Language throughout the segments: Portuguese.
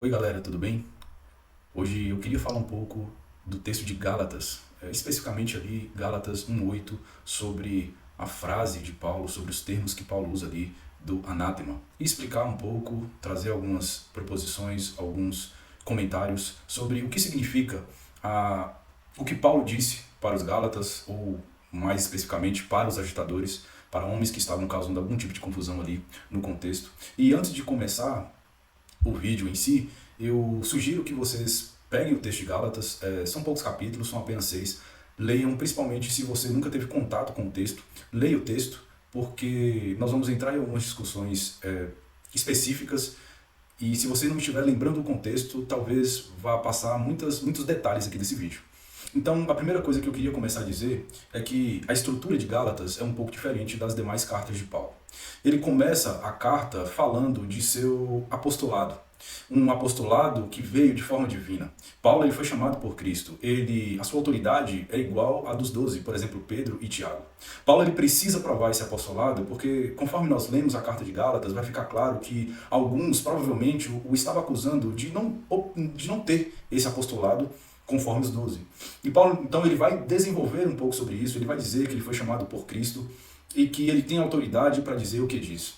Oi galera, tudo bem? Hoje eu queria falar um pouco do texto de Gálatas, especificamente ali Gálatas 1:8, sobre a frase de Paulo, sobre os termos que Paulo usa ali do anátema, e explicar um pouco, trazer algumas proposições, alguns comentários sobre o que significa o que Paulo disse para os Gálatas, ou mais especificamente para os agitadores, para homens que estavam causando algum tipo de confusão ali no contexto. E antes de começar o vídeo em si, eu sugiro que vocês peguem o texto de Gálatas, são poucos capítulos, são apenas 6. Leiam, principalmente se você nunca teve contato com o texto, leia o texto, porque nós vamos entrar em algumas discussões específicas, e se você não estiver lembrando o contexto, talvez vá passar muitos detalhes aqui desse vídeo. Então, a primeira coisa que eu queria começar a dizer é que a estrutura de Gálatas é um pouco diferente das demais cartas de Paulo. Ele começa a carta falando de seu apostolado, um apostolado que veio de forma divina. Paulo ele foi chamado por Cristo, a sua autoridade é igual à dos 12, por exemplo, Pedro e Tiago. Paulo ele precisa provar esse apostolado porque, conforme nós lemos a carta de Gálatas, vai ficar claro que alguns provavelmente o estavam acusando de não ter esse apostolado conforme os 12. E Paulo, então, ele vai desenvolver um pouco sobre isso, ele vai dizer que ele foi chamado por Cristo e que ele tem autoridade para dizer o que diz.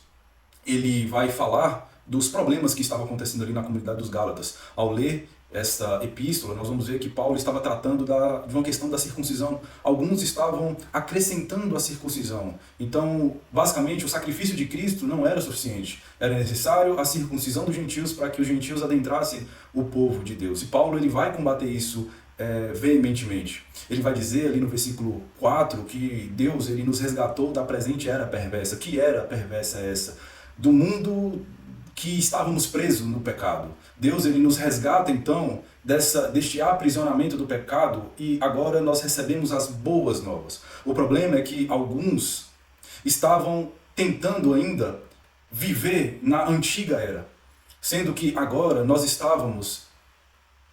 Ele vai falar dos problemas que estavam acontecendo ali na comunidade dos Gálatas. Ao ler esta epístola, nós vamos ver que Paulo estava tratando de uma questão da circuncisão. Alguns estavam acrescentando a circuncisão. Então, basicamente, o sacrifício de Cristo não era suficiente. Era necessário a circuncisão dos gentios para que os gentios adentrassem o povo de Deus. E Paulo ele vai combater isso veementemente. Ele vai dizer ali no versículo 4 que Deus ele nos resgatou da presente era perversa. Que era perversa é essa? Do mundo que estávamos presos no pecado. Deus ele nos resgata então deste aprisionamento do pecado e agora nós recebemos as boas novas. O problema é que alguns estavam tentando ainda viver na antiga era, sendo que agora nós estávamos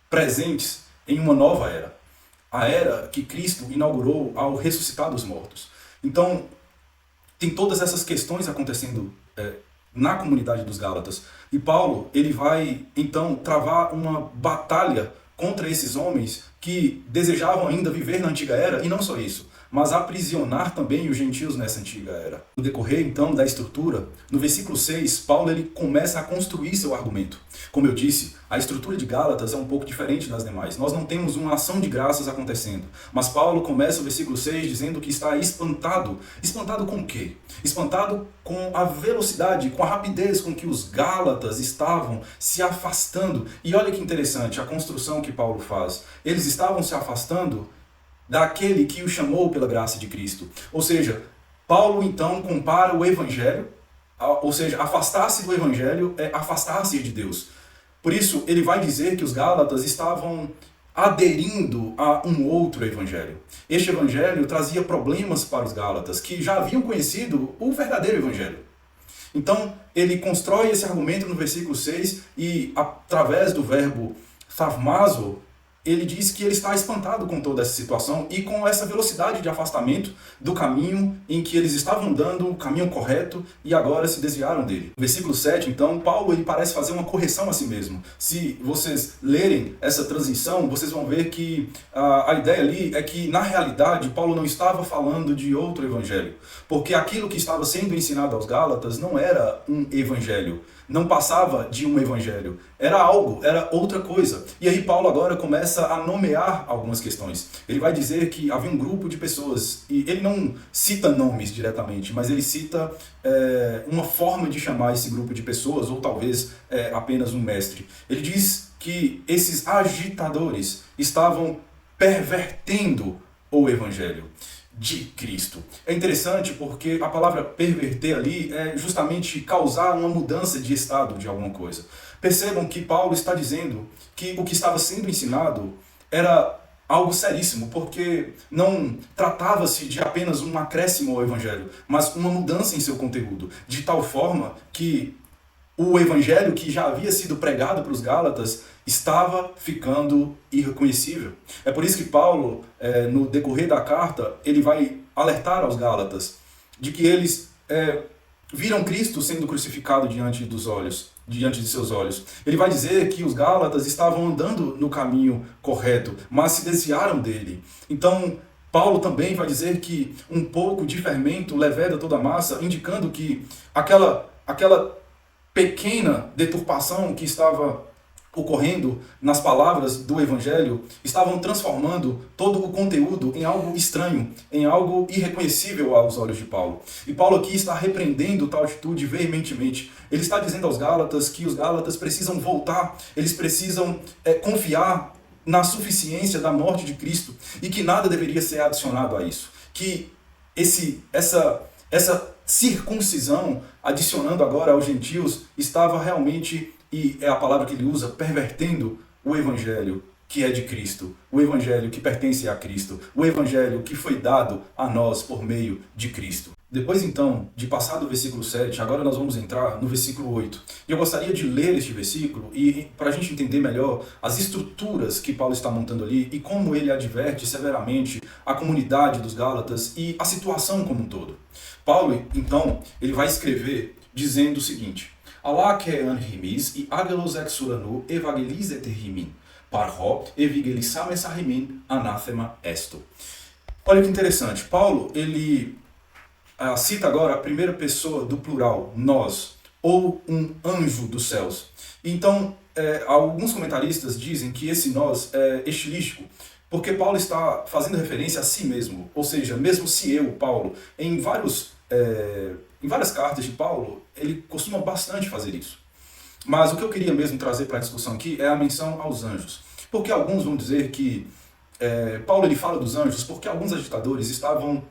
presentes em uma nova era. A era que Cristo inaugurou ao ressuscitar dos mortos. Então, tem todas essas questões acontecendo na comunidade dos Gálatas. E Paulo, ele vai então travar uma batalha contra esses homens que desejavam ainda viver na antiga era, e não só isso, mas aprisionar também os gentios nessa antiga era. No decorrer então da estrutura, no versículo 6, Paulo ele começa a construir seu argumento. Como eu disse, a estrutura de Gálatas é um pouco diferente das demais. Nós não temos uma ação de graças acontecendo. Mas Paulo começa o versículo 6 dizendo que está espantado. Espantado com o quê? Espantado com a velocidade, com a rapidez com que os Gálatas estavam se afastando. E olha que interessante a construção que Paulo faz. Eles estavam se afastando daquele que o chamou pela graça de Cristo. Ou seja, Paulo então compara o evangelho, ou seja, afastar-se do evangelho é afastar-se de Deus. Por isso, ele vai dizer que os Gálatas estavam aderindo a um outro evangelho. Este evangelho trazia problemas para os Gálatas, que já haviam conhecido o verdadeiro evangelho. Então, ele constrói esse argumento no versículo 6 e, através do verbo thavmazo, ele diz que ele está espantado com toda essa situação e com essa velocidade de afastamento do caminho em que eles estavam dando, o caminho correto, e agora se desviaram dele. No versículo 7, então, Paulo ele parece fazer uma correção a si mesmo. Se vocês lerem essa transição, vocês vão ver que a ideia ali é que, na realidade, Paulo não estava falando de outro evangelho, porque aquilo que estava sendo ensinado aos Gálatas não era um evangelho, não passava de um evangelho, era algo, era outra coisa. E aí Paulo agora começa a nomear algumas questões. Ele vai dizer que havia um grupo de pessoas, e ele não cita nomes diretamente, mas ele cita uma forma de chamar esse grupo de pessoas, ou talvez apenas um mestre. Ele diz que esses agitadores estavam pervertendo o evangelho de Cristo. É interessante porque a palavra perverter ali é justamente causar uma mudança de estado de alguma coisa. Percebam que Paulo está dizendo que o que estava sendo ensinado era algo seríssimo, porque não tratava-se de apenas um acréscimo ao evangelho, mas uma mudança em seu conteúdo, de tal forma que o evangelho que já havia sido pregado para os Gálatas estava ficando irreconhecível. É por isso que Paulo, no decorrer da carta, ele vai alertar aos Gálatas de que eles viram Cristo sendo crucificado diante dos olhos diante de seus olhos. Ele vai dizer que os Gálatas estavam andando no caminho correto, mas se desviaram dele. Então, Paulo também vai dizer que um pouco de fermento leveda toda a massa, indicando que aquela pequena deturpação que estava ocorrendo nas palavras do Evangelho estavam transformando todo o conteúdo em algo estranho, em algo irreconhecível aos olhos de Paulo. E Paulo aqui está repreendendo tal atitude veementemente. Ele está dizendo aos Gálatas que os Gálatas precisam voltar, eles precisam confiar na suficiência da morte de Cristo e que nada deveria ser adicionado a isso. Que essa circuncisão, adicionando agora aos gentios, estava realmente, e é a palavra que ele usa, pervertendo o Evangelho que é de Cristo, o Evangelho que pertence a Cristo, o Evangelho que foi dado a nós por meio de Cristo. Depois então de passar do versículo 7, agora nós vamos entrar no versículo 8. E eu gostaria de ler este versículo e para a gente entender melhor as estruturas que Paulo está montando ali e como ele adverte severamente a comunidade dos Gálatas e a situação como um todo. Paulo, então, ele vai escrever dizendo o seguinte: Allah ke anhimis e agelos exuranu evangelizeterhimin, parho evangelisamesahimin anathema esto. Olha que interessante, Paulo, ele cita agora a primeira pessoa do plural, nós, ou um anjo dos céus. Então, alguns comentaristas dizem que esse nós é estilístico, porque Paulo está fazendo referência a si mesmo, ou seja, mesmo se eu, Paulo, em várias cartas de Paulo, ele costuma bastante fazer isso. Mas o que eu queria mesmo trazer para a discussão aqui é a menção aos anjos, porque alguns vão dizer que Paulo ele fala dos anjos porque alguns agitadores estavam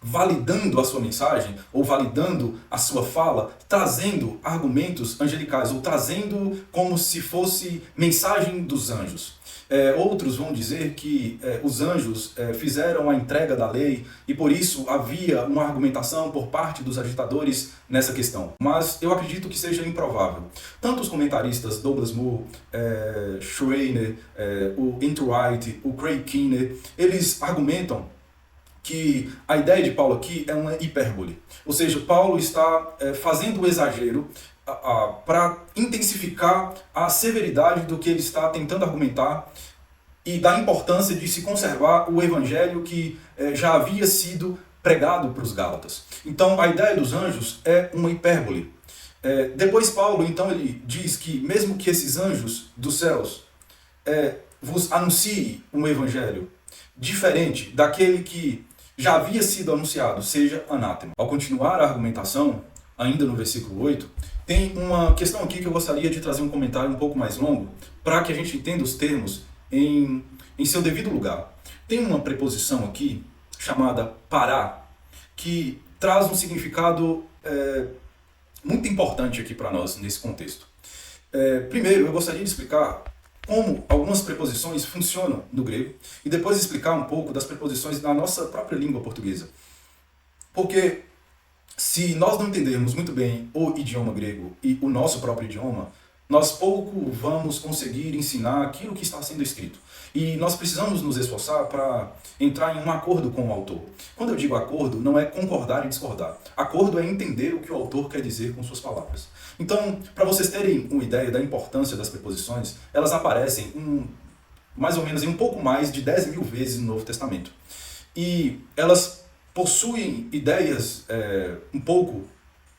validando a sua mensagem, ou validando a sua fala, trazendo argumentos angelicais, ou trazendo como se fosse mensagem dos anjos. Outros vão dizer que os anjos fizeram a entrega da lei e por isso havia uma argumentação por parte dos agitadores nessa questão. Mas eu acredito que seja improvável. Tanto os comentaristas Douglas Moo, Schreiner, o Enright, o Craig Keener, eles argumentam que a ideia de Paulo aqui é uma hipérbole. Ou seja, Paulo está fazendo o exagero para intensificar a severidade do que ele está tentando argumentar e da importância de se conservar o evangelho que já havia sido pregado para os Gálatas. Então, a ideia dos anjos é uma hipérbole. Depois Paulo, então, ele diz que mesmo que esses anjos dos céus vos anuncie um evangelho diferente daquele que já havia sido anunciado, seja anátema. Ao continuar a argumentação, ainda no versículo 8, tem uma questão aqui que eu gostaria de trazer um comentário um pouco mais longo, para que a gente entenda os termos em seu devido lugar. Tem uma preposição aqui, chamada para, que traz um significado muito importante aqui para nós, nesse contexto. Primeiro, eu gostaria de explicar como algumas preposições funcionam no grego e depois explicar um pouco das preposições da nossa própria língua portuguesa. Porque se nós não entendermos muito bem o idioma grego e o nosso próprio idioma, nós pouco vamos conseguir ensinar aquilo que está sendo escrito. E nós precisamos nos esforçar para entrar em um acordo com o autor. Quando eu digo acordo, não é concordar e discordar. Acordo é entender o que o autor quer dizer com suas palavras. Então, para vocês terem uma ideia da importância das preposições, elas aparecem mais ou menos em um pouco mais de 10 mil vezes no Novo Testamento. E elas possuem ideias um pouco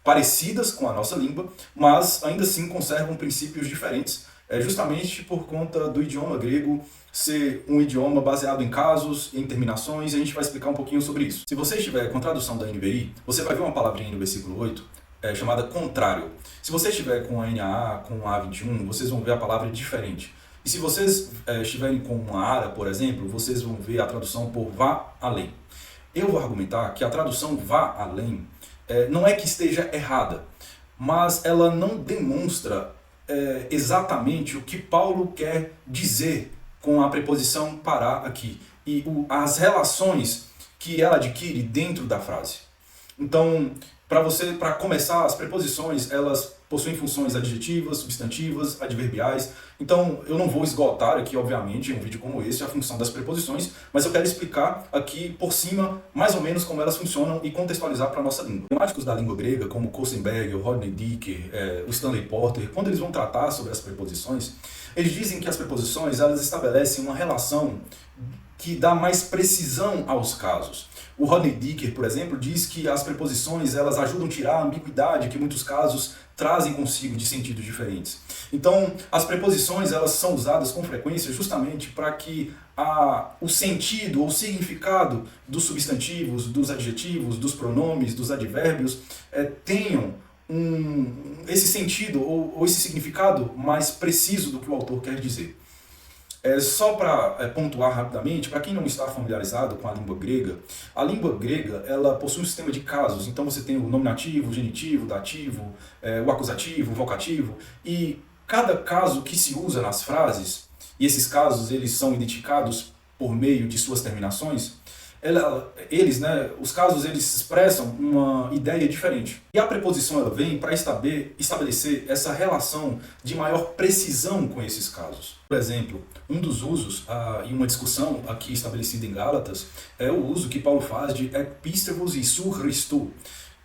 parecidas com a nossa língua, mas ainda assim conservam princípios diferentes, justamente por conta do idioma grego ser um idioma baseado em casos, em terminações, e a gente vai explicar um pouquinho sobre isso. Se você estiver com a tradução da NVI, você vai ver uma palavrinha no versículo 8, chamada contrário. Se você estiver com a NAA, com a A21, vocês vão ver a palavra diferente. E se vocês estiverem com uma ARA, por exemplo, vocês vão ver a tradução por vá além. Eu vou argumentar que a tradução vá além não é que esteja errada, mas ela não demonstra exatamente o que Paulo quer dizer com a preposição para aqui e as relações que ela adquire dentro da frase. Então, para começar, as preposições elas possuem funções adjetivas, substantivas, adverbiais. Então, eu não vou esgotar aqui, obviamente, em um vídeo como esse, a função das preposições, mas eu quero explicar aqui, por cima, mais ou menos como elas funcionam e contextualizar para a nossa língua. Gramáticos da língua grega, como Kosenberger, Rodney Dicker, o Stanley Porter, quando eles vão tratar sobre as preposições, eles dizem que as preposições, elas estabelecem uma relação que dá mais precisão aos casos. O Rodney Dicker, por exemplo, diz que as preposições elas ajudam a tirar a ambiguidade que em muitos casos trazem consigo de sentidos diferentes. Então, as preposições elas são usadas com frequência justamente para que o sentido ou significado dos substantivos, dos adjetivos, dos pronomes, dos advérbios tenham esse sentido ou esse significado mais preciso do que o autor quer dizer. Só para pontuar rapidamente, para quem não está familiarizado com a língua grega ela possui um sistema de casos. Então você tem o nominativo, o genitivo, o dativo, o acusativo, o vocativo, e cada caso que se usa nas frases, e esses casos eles são identificados por meio de suas terminações, os casos eles expressam uma ideia diferente. E a preposição ela vem para estabelecer essa relação de maior precisão com esses casos. Por exemplo, um dos usos e uma discussão aqui estabelecida em Gálatas é o uso que Paulo faz de epístevos e surristu.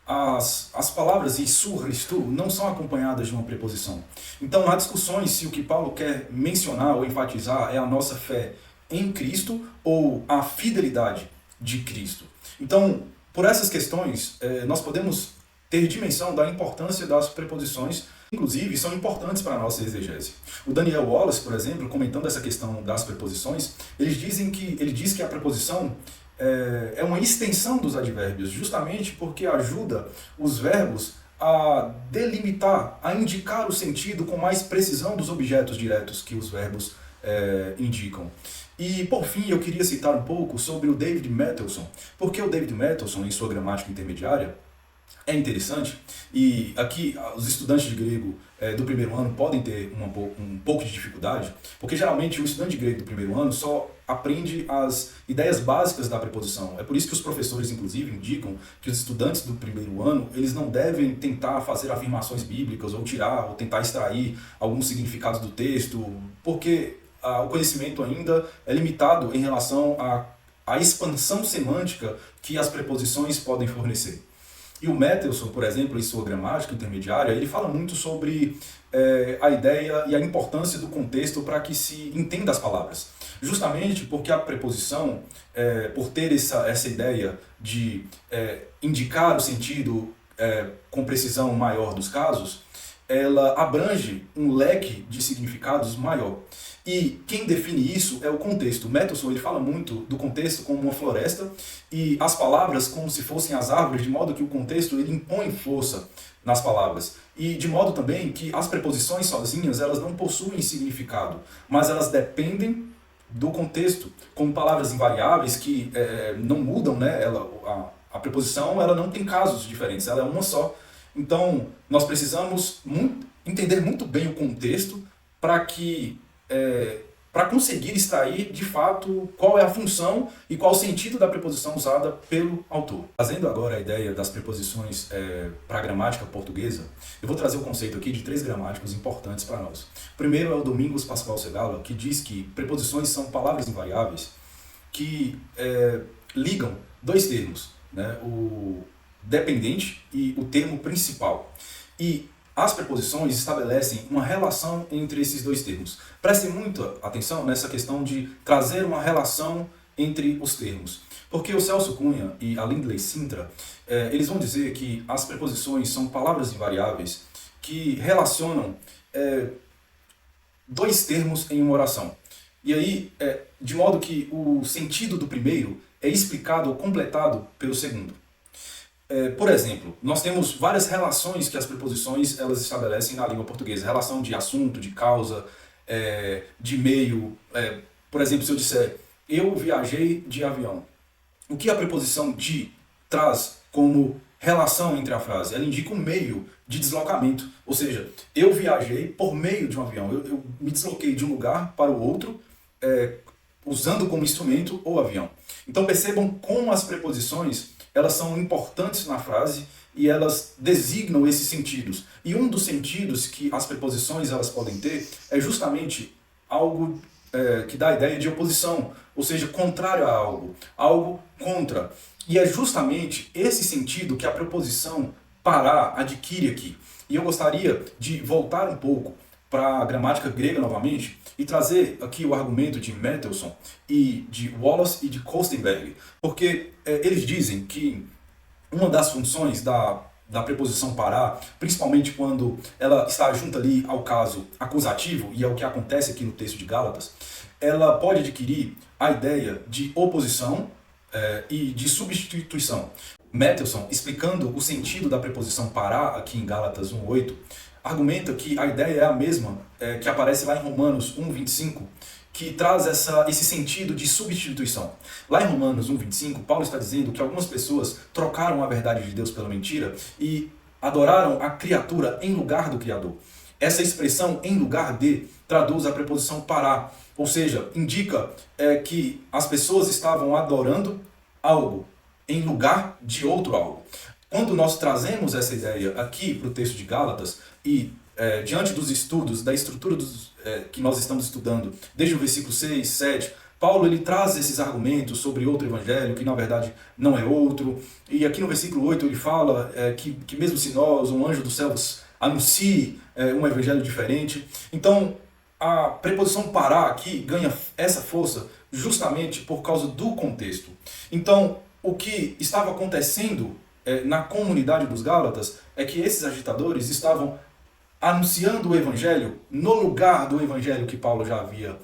As palavras e surristu não são acompanhadas de uma preposição. Então há discussões se o que Paulo quer mencionar ou enfatizar é a nossa fé em Cristo ou a fidelidade de Cristo. Então, por essas questões, nós podemos ter dimensão da importância das preposições, inclusive são importantes para a nossa exegese. O Daniel Wallace, por exemplo, comentando essa questão das preposições, ele diz que a preposição é uma extensão dos advérbios, justamente porque ajuda os verbos a delimitar, a indicar o sentido com mais precisão dos objetos diretos que os verbos indicam. E, por fim, eu queria citar um pouco sobre o David Mattelson, porque o David Mattelson, em sua gramática intermediária, é interessante, e aqui os estudantes de grego do primeiro ano podem ter um pouco de dificuldade, porque geralmente o estudante de grego do primeiro ano só aprende as ideias básicas da preposição. É por isso que os professores, inclusive, indicam que os estudantes do primeiro ano, eles não devem tentar fazer afirmações bíblicas, ou tentar extrair alguns significados do texto, porque o conhecimento ainda é limitado em relação à expansão semântica que as preposições podem fornecer. E o Mattelson, por exemplo, em sua gramática intermediária, ele fala muito sobre a ideia e a importância do contexto para que se entenda as palavras. Justamente porque a preposição, por ter essa ideia de indicar o sentido com precisão maior dos casos, ela abrange um leque de significados maior. E quem define isso é o contexto. O Mattelson ele fala muito do contexto como uma floresta e as palavras como se fossem as árvores, de modo que o contexto ele impõe força nas palavras. E de modo também que as preposições sozinhas elas não possuem significado, mas elas dependem do contexto, como palavras invariáveis que não mudam, né? A preposição ela não tem casos diferentes, ela é uma só. Então, nós precisamos entender muito bem o contexto para conseguir extrair, de fato, qual é a função e qual o sentido da preposição usada pelo autor. Trazendo agora a ideia das preposições para a gramática portuguesa, eu vou trazer o conceito aqui de 3 gramáticos importantes para nós. O primeiro é o Domingos Pascoal Segala, que diz que preposições são palavras invariáveis que ligam 2 termos, né? O dependente e o termo principal. E as preposições estabelecem uma relação entre esses 2 termos. Prestem muita atenção nessa questão de trazer uma relação entre os termos. Porque o Celso Cunha e a Lindley Sintra, eles vão dizer que as preposições são palavras invariáveis que relacionam 2 termos em uma oração. E aí, de modo que o sentido do primeiro é explicado ou completado pelo segundo. Por exemplo, nós temos várias relações que as preposições elas estabelecem na língua portuguesa. Relação de assunto, de causa, de meio. Por exemplo, se eu disser, eu viajei de avião. O que a preposição de traz como relação entre a frase? Ela indica um meio de deslocamento. Ou seja, eu viajei por meio de um avião. Eu me desloquei de um lugar para o outro, usando como instrumento o avião. Então percebam como as preposições elas são importantes na frase e elas designam esses sentidos. E um dos sentidos que as preposições elas podem ter é justamente algo que dá a ideia de oposição, ou seja, contrário a algo, algo contra. E é justamente esse sentido que a preposição parar adquire aqui. E eu gostaria de voltar um pouco para a gramática grega novamente e trazer aqui o argumento de Mendelssohn e de Wallace e de Kostenberg, porque eles dizem que uma das funções da preposição parar, principalmente quando ela está junto ali ao caso acusativo, e é o que acontece aqui no texto de Gálatas, ela pode adquirir a ideia de oposição e de substituição. Mendelssohn, explicando o sentido da preposição parar aqui em Gálatas 1:8, argumenta que a ideia é a mesma que aparece lá em Romanos 1:25, que traz esse sentido de substituição. Lá em Romanos 1:25, Paulo está dizendo que algumas pessoas trocaram a verdade de Deus pela mentira e adoraram a criatura em lugar do Criador. Essa expressão em lugar de traduz a preposição parar, ou seja, indica que as pessoas estavam adorando algo em lugar de outro algo. Quando nós trazemos essa ideia aqui para o texto de Gálatas e diante dos estudos, da estrutura que nós estamos estudando, desde o versículo 6, 7, Paulo ele traz esses argumentos sobre outro evangelho, que na verdade não é outro, e aqui no versículo 8 ele fala que mesmo se nós, um anjo dos céus, anuncie um evangelho diferente, então a preposição parar aqui ganha essa força justamente por causa do contexto. Então, o que estava acontecendo na comunidade dos Gálatas é que esses agitadores estavam anunciando o evangelho no lugar do evangelho que Paulo já havia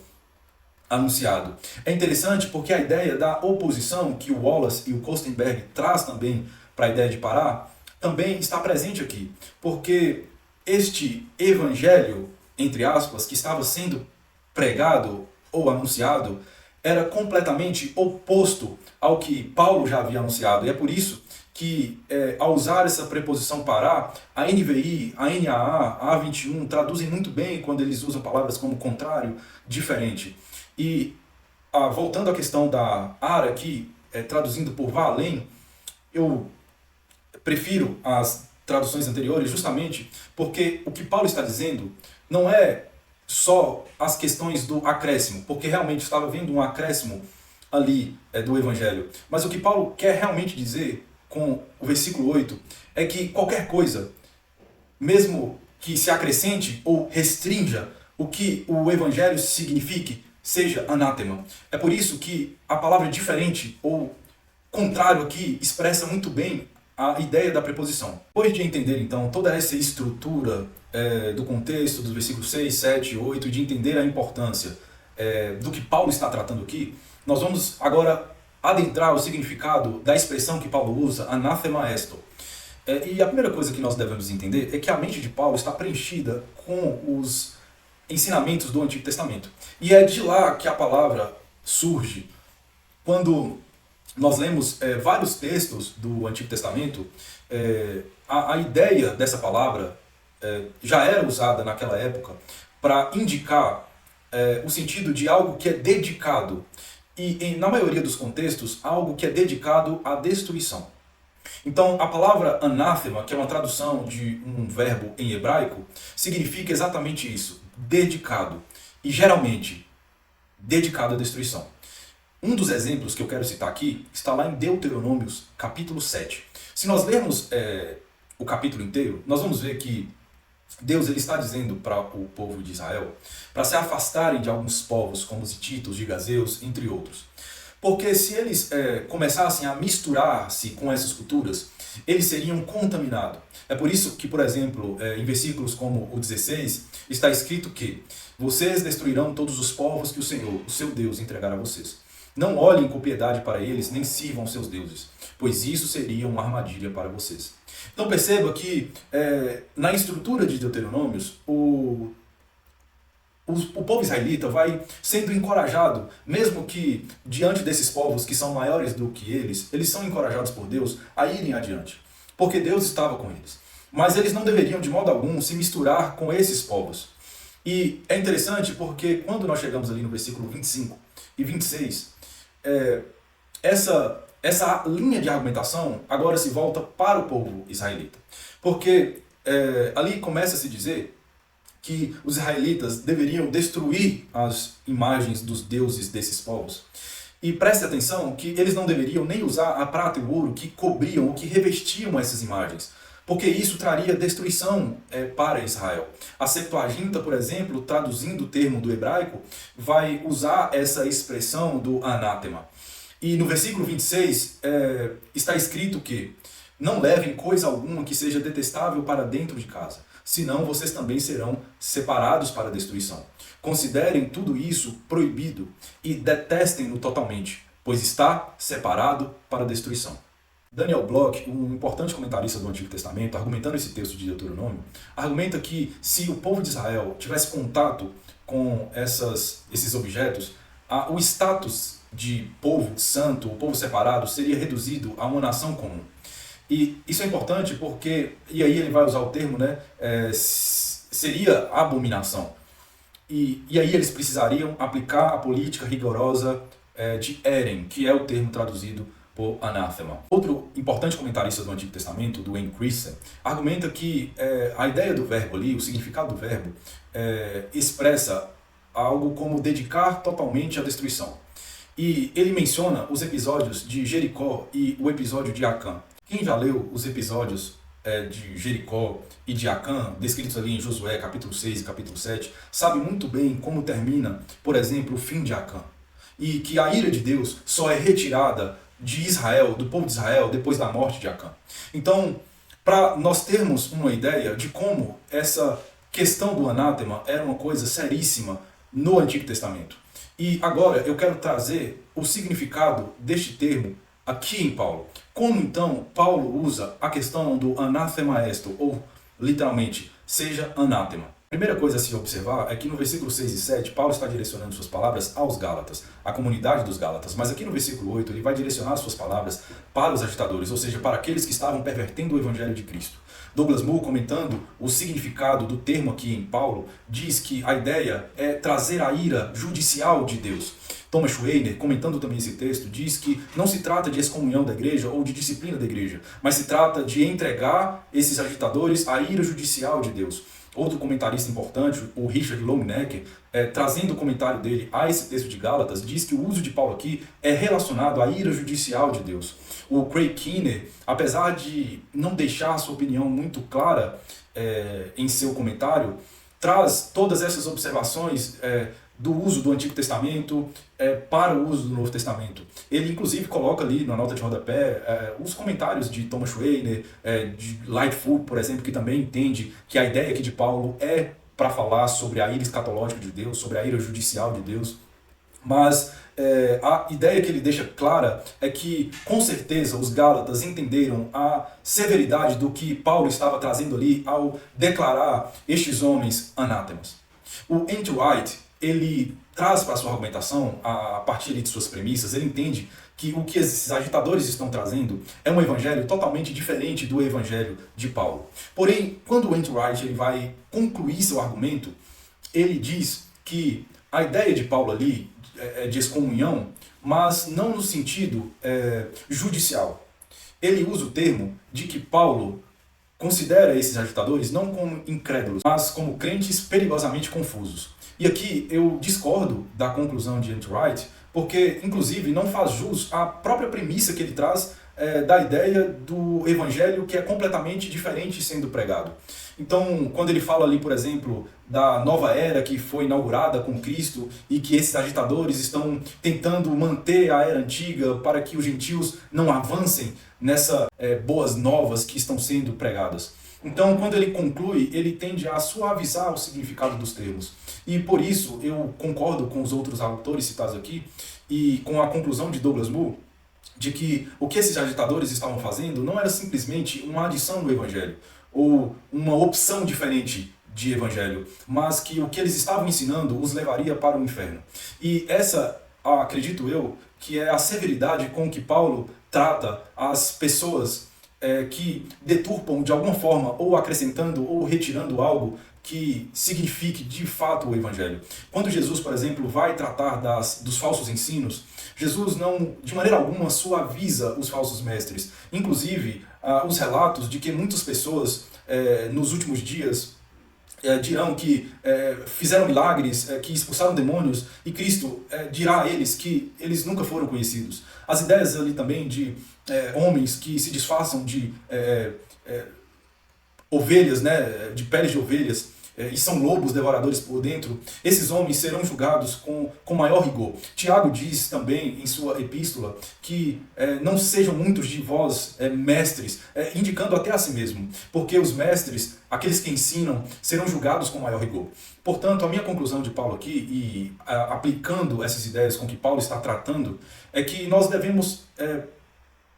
anunciado. É interessante porque a ideia da oposição que o Wallace e o Kostenberg traz também para a ideia de parar, também está presente aqui. Porque este evangelho, entre aspas, que estava sendo pregado ou anunciado, era completamente oposto ao que Paulo já havia anunciado. E é por isso que, ao usar essa preposição parar, a NVI, a NAA, a A21 traduzem muito bem quando eles usam palavras como contrário, diferente. E, voltando à questão da ARA aqui, traduzindo por vá além, eu prefiro as traduções anteriores justamente porque o que Paulo está dizendo não é só as questões do acréscimo, porque realmente estava havendo um acréscimo ali do Evangelho. Mas o que Paulo quer realmente dizer com o versículo 8 é que qualquer coisa, mesmo que se acrescente ou restrinja o que o Evangelho signifique, seja anátema. É por isso que a palavra diferente ou contrário aqui expressa muito bem a ideia da preposição. Depois de entender então toda essa estrutura do contexto dos versículos 6, 7 e 8, e de entender a importância do que Paulo está tratando aqui, nós vamos agora adentrar o significado da expressão que Paulo usa, anathema esto. E a primeira coisa que nós devemos entender é que a mente de Paulo está preenchida com os ensinamentos do Antigo Testamento. E é de lá que a palavra surge. Quando nós lemos vários textos do Antigo Testamento, a ideia dessa palavra já era usada naquela época para indicar o sentido de algo que é dedicado. E, na maioria dos contextos, algo que é dedicado à destruição. Então, a palavra anathema, que é uma tradução de um verbo em hebraico, significa exatamente isso, dedicado. E, geralmente, dedicado à destruição. Um dos exemplos que eu quero citar aqui está lá em Deuteronômios, capítulo 7. Se nós lermos o capítulo inteiro, nós vamos ver que Deus ele está dizendo para o povo de Israel para se afastarem de alguns povos, como os hititas, gigazeus, entre outros. Porque se eles começassem a misturar-se com essas culturas, eles seriam contaminados. É por isso que, por exemplo, em versículos como o 16, está escrito que vocês destruirão todos os povos que o Senhor, o seu Deus, entregará a vocês. Não olhem com piedade para eles, nem sirvam seus deuses, pois isso seria uma armadilha para vocês. Então perceba que na estrutura de Deuteronômios, o povo israelita vai sendo encorajado, mesmo que diante desses povos que são maiores do que eles são encorajados por Deus a irem adiante, porque Deus estava com eles. Mas eles não deveriam de modo algum se misturar com esses povos. E é interessante porque quando nós chegamos ali no versículo 25 e 26, essa essa linha de argumentação agora se volta para o povo israelita. Porque ali começa a se dizer que os israelitas deveriam destruir as imagens dos deuses desses povos. E preste atenção que eles não deveriam nem usar a prata e o ouro que cobriam ou que revestiam essas imagens, porque isso traria destruição para Israel. A Septuaginta, por exemplo, traduzindo o termo do hebraico, vai usar essa expressão do anátema. E no versículo 26 está escrito que não levem coisa alguma que seja detestável para dentro de casa, senão vocês também serão separados para a destruição. Considerem tudo isso proibido e detestem-no totalmente, pois está separado para a destruição. Daniel Bloch, um importante comentarista do Antigo Testamento, argumentando esse texto de Deuteronômio, argumenta que se o povo de Israel tivesse contato com esses objetos, o status de povo santo, o povo separado, seria reduzido a uma nação comum. E isso é importante porque, e aí ele vai usar o termo, seria abominação. E aí eles precisariam aplicar a política rigorosa de Eren, que é o termo traduzido por anátema. Outro importante comentarista do Antigo Testamento, do Wayne Christensen, argumenta que a ideia do verbo ali, o significado do verbo, expressa algo como dedicar totalmente à destruição. E ele menciona os episódios de Jericó e o episódio de Acã. Quem já leu os episódios de Jericó e de Acã, descritos ali em Josué, capítulo 6 e capítulo 7, sabe muito bem como termina, por exemplo, o fim de Acã. E que a ira de Deus só é retirada de Israel, do povo de Israel, depois da morte de Acã. Então, para nós termos uma ideia de como essa questão do anátema era uma coisa seríssima no Antigo Testamento. E agora eu quero trazer o significado deste termo aqui em Paulo. Como então Paulo usa a questão do anathema esto, ou literalmente, seja anátema. A primeira coisa a se observar é que no versículo 6 e 7, Paulo está direcionando suas palavras aos Gálatas, à comunidade dos Gálatas, mas aqui no versículo 8 ele vai direcionar suas palavras para os agitadores, ou seja, para aqueles que estavam pervertendo o evangelho de Cristo. Douglas Moo, comentando o significado do termo aqui em Paulo, diz que a ideia é trazer a ira judicial de Deus. Thomas Schweiner, comentando também esse texto, diz que não se trata de excomunhão da igreja ou de disciplina da igreja, mas se trata de entregar esses agitadores à ira judicial de Deus. Outro comentarista importante, o Richard Longenecker, trazendo o comentário dele a esse texto de Gálatas, diz que o uso de Paulo aqui é relacionado à ira judicial de Deus. O Craig Keener, apesar de não deixar a sua opinião muito clara em seu comentário, traz todas essas observações do uso do Antigo Testamento para o uso do Novo Testamento. Ele, inclusive, coloca ali na nota de rodapé os comentários de Thomas Schweiner, de Lightfoot, por exemplo, que também entende que a ideia aqui de Paulo é para falar sobre a ira escatológica de Deus, sobre a ira judicial de Deus. Mas a ideia que ele deixa clara é que, com certeza, os Gálatas entenderam a severidade do que Paulo estava trazendo ali ao declarar estes homens anátemas. O N.T. Wright, ele traz para a sua argumentação, a partir de suas premissas, ele entende que o que esses agitadores estão trazendo é um evangelho totalmente diferente do evangelho de Paulo. Porém, quando o N.T. Wright ele vai concluir seu argumento, ele diz que a ideia de Paulo ali é de excomunhão, mas não no sentido judicial. Ele usa o termo de que Paulo considera esses agitadores não como incrédulos, mas como crentes perigosamente confusos. E aqui eu discordo da conclusão de N.T. Wright, porque, inclusive, não faz jus à própria premissa que ele traz da ideia do evangelho que é completamente diferente sendo pregado. Então, quando ele fala ali, por exemplo, da nova era que foi inaugurada com Cristo e que esses agitadores estão tentando manter a era antiga para que os gentios não avancem nessas boas novas que estão sendo pregadas. Então, quando ele conclui, ele tende a suavizar o significado dos termos. E por isso eu concordo com os outros autores citados aqui e com a conclusão de Douglas Moo, de que o que esses agitadores estavam fazendo não era simplesmente uma adição no evangelho, ou uma opção diferente de evangelho, mas que o que eles estavam ensinando os levaria para o inferno. E essa, acredito eu, que é a severidade com que Paulo trata as pessoas que deturpam de alguma forma, ou acrescentando ou retirando algo que signifique de fato o Evangelho. Quando Jesus, por exemplo, vai tratar dos falsos ensinos, Jesus não, de maneira alguma, suaviza os falsos mestres. Inclusive, os relatos de que muitas pessoas nos últimos dias dirão que fizeram milagres, que expulsaram demônios, e Cristo dirá a eles que eles nunca foram conhecidos. As ideias ali também de homens que se disfarçam de ovelhas, né, de peles de ovelhas, e são lobos devoradores por dentro, esses homens serão julgados com maior rigor. Tiago diz também em sua epístola que não sejam muitos de vós mestres, indicando até a si mesmo, porque os mestres, aqueles que ensinam, serão julgados com maior rigor. Portanto, a minha conclusão de Paulo aqui, e aplicando essas ideias com que Paulo está tratando, é que nós devemos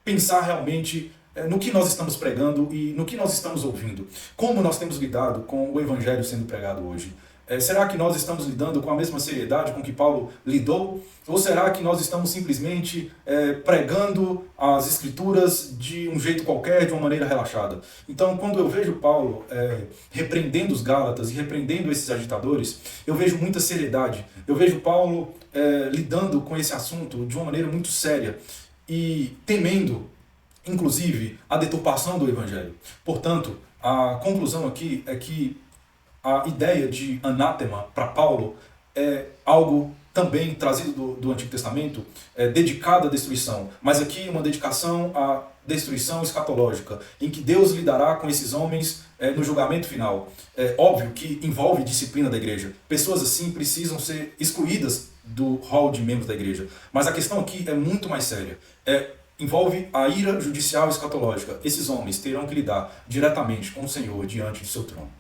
pensar realmente no que nós estamos pregando e no que nós estamos ouvindo. Como nós temos lidado com o Evangelho sendo pregado hoje? Será que nós estamos lidando com a mesma seriedade com que Paulo lidou? Ou será que nós estamos simplesmente pregando as Escrituras de um jeito qualquer, de uma maneira relaxada? Então, quando eu vejo Paulo repreendendo os Gálatas e repreendendo esses agitadores, eu vejo muita seriedade. Eu vejo Paulo lidando com esse assunto de uma maneira muito séria e temendo, inclusive, a deturpação do Evangelho. Portanto, a conclusão aqui é que a ideia de anátema para Paulo é algo também trazido do Antigo Testamento, dedicado à destruição, mas aqui uma dedicação à destruição escatológica, em que Deus lidará com esses homens no julgamento final. É óbvio que envolve disciplina da igreja. Pessoas assim precisam ser excluídas do hall de membros da igreja. Mas a questão aqui é muito mais séria. Envolve a ira judicial escatológica. Esses homens terão que lidar diretamente com o Senhor diante de seu trono.